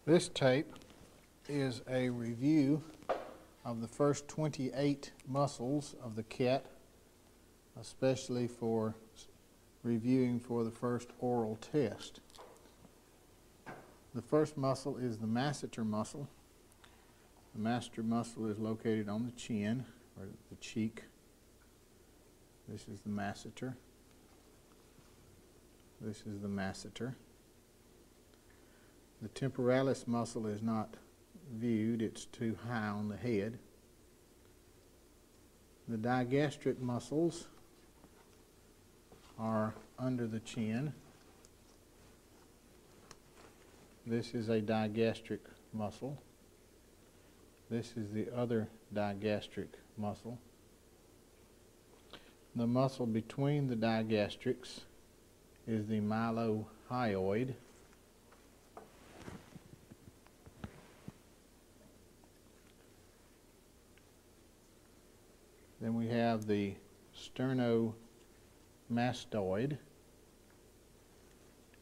This tape is a review of the first 28 muscles of the cat, especially for reviewing for the first oral test. The first muscle is the masseter muscle. The masseter muscle is located on the chin, or the cheek. This is the masseter. This is the masseter. The temporalis muscle is not viewed, it's too high on the head. The digastric muscles are under the chin. This is a digastric muscle. This is the other digastric muscle. The muscle between the digastrics is the mylohyoid. Then we have the sternomastoid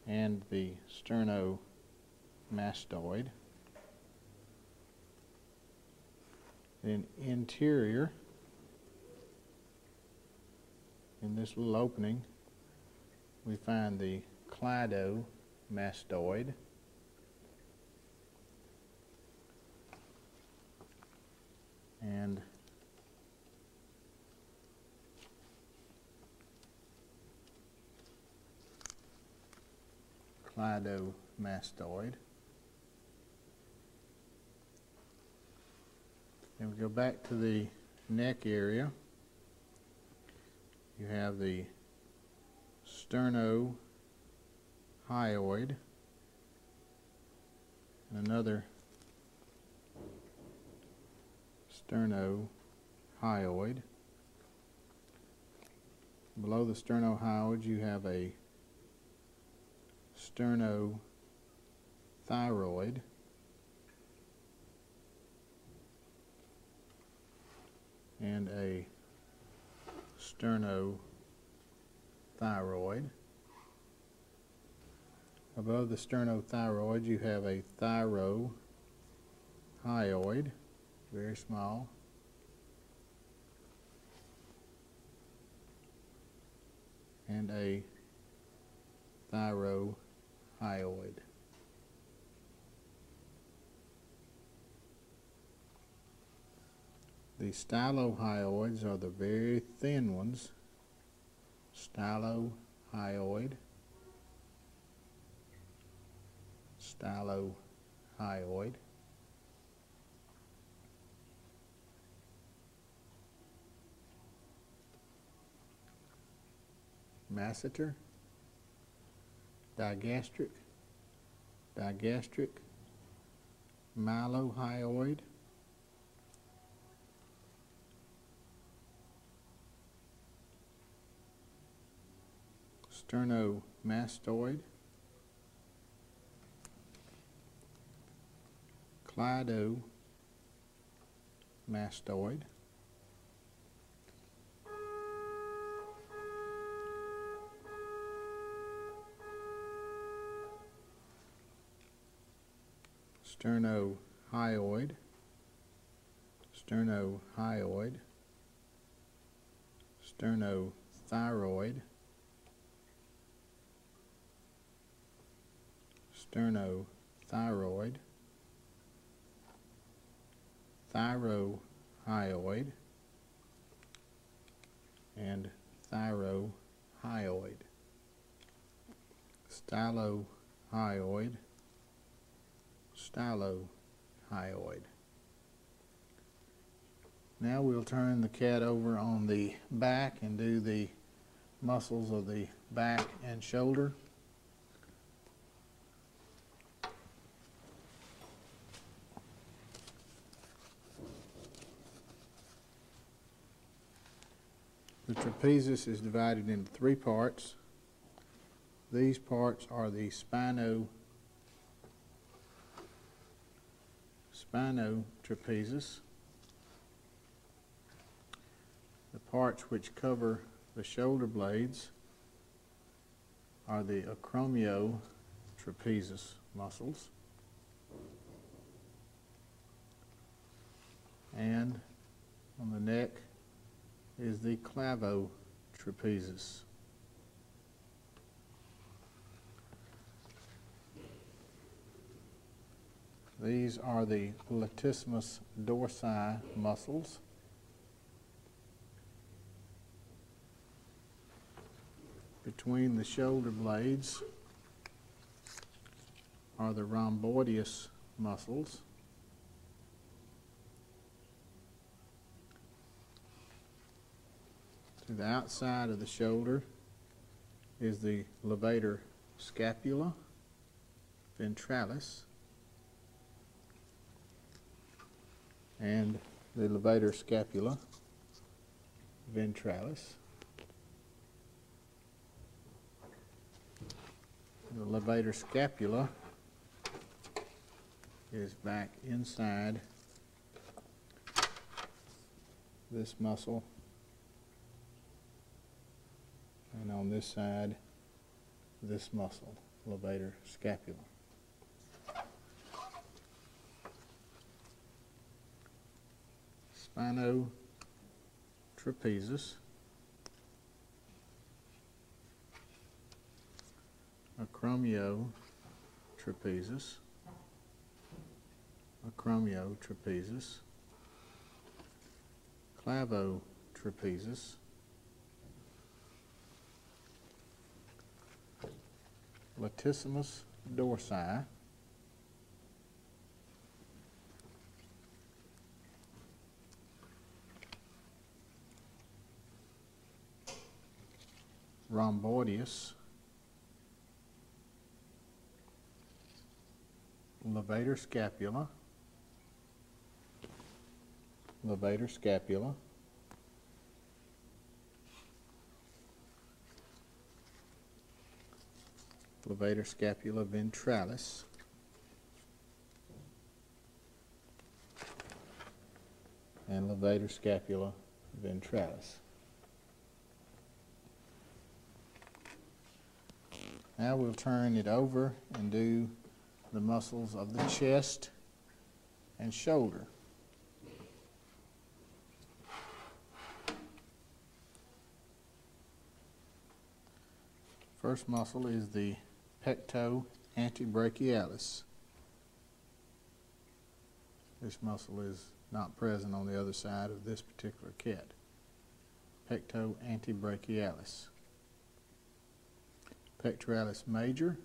and the sternomastoid. Then interior, in this little opening, we find the cleidomastoid. And cleidomastoid. And we go back to the neck area. You have the sternohyoid and another sternohyoid. Below the sternohyoid you have a sternothyroid. And a sternothyroid. Above the sternothyroid you have a thyrohyoid, very small. And a thyrohyoid. The stylohyoids are the very thin ones. Stylohyoid. Stylohyoid. Masseter. Digastric. Digastric. Mylohyoid. Sternomastoid, cleidomastoid, sternohyoid, sternohyoid, sternothyroid, sternothyroid, thyrohyoid, and thyrohyoid. Stylohyoid, stylohyoid. Now we'll turn the cat over on the back and do the muscles of the back and shoulder. The trapezius is divided into three parts. These parts are the spinotrapezius. The parts which cover the shoulder blades are the acromiotrapezius muscles. And on the neck is the clavotrapezus. These are the latissimus dorsi muscles. Between the shoulder blades are the rhomboideus muscles. To the outside of the shoulder is the levator scapula ventralis and the levator scapula ventralis. The levator scapula is back inside this muscle, and on this side, this muscle, levator scapula. Spinotrapezus, acromiotrapezus, acromiotrapezus, clavotrapezus, latissimus dorsi, rhomboideus, levator scapula, levator scapula, levator scapula ventralis, and levator scapula ventralis. Now we'll turn it over and do the muscles of the chest and shoulder. First muscle is the pecto antebrachialis. This muscle is not present on the other side of this particular cat. Pecto antebrachialis. Pectoralis major,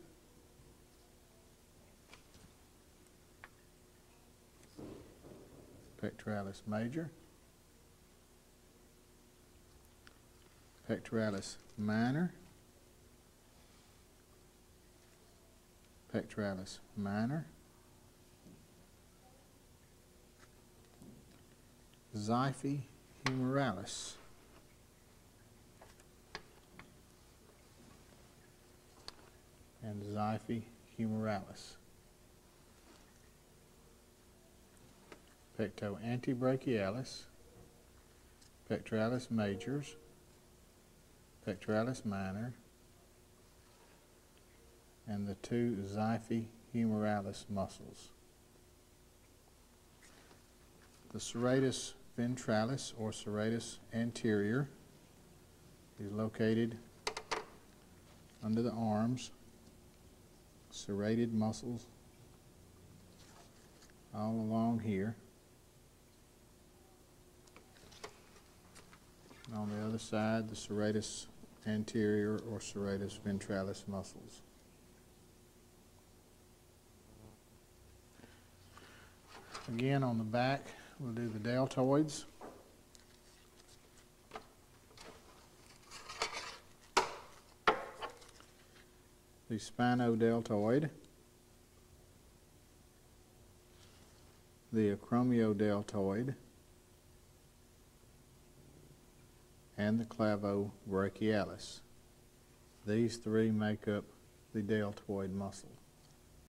pectoralis major, pectoralis minor, pectoralis minor, xiphi humerales, and xiphi humerales. Pecto antebrachialis, pectoralis majors, pectoralis minor, and the two xiphi humerales muscles. The serratus ventralis or serratus anterior is located under the arms. Serrated muscles all along here. And on the other side, the serratus anterior or serratus ventralis muscles. Again, on the back, we'll do the deltoids. The spinodeltoid, the acromiodeltoid, and the clavobrachialis. These three make up the deltoid muscles.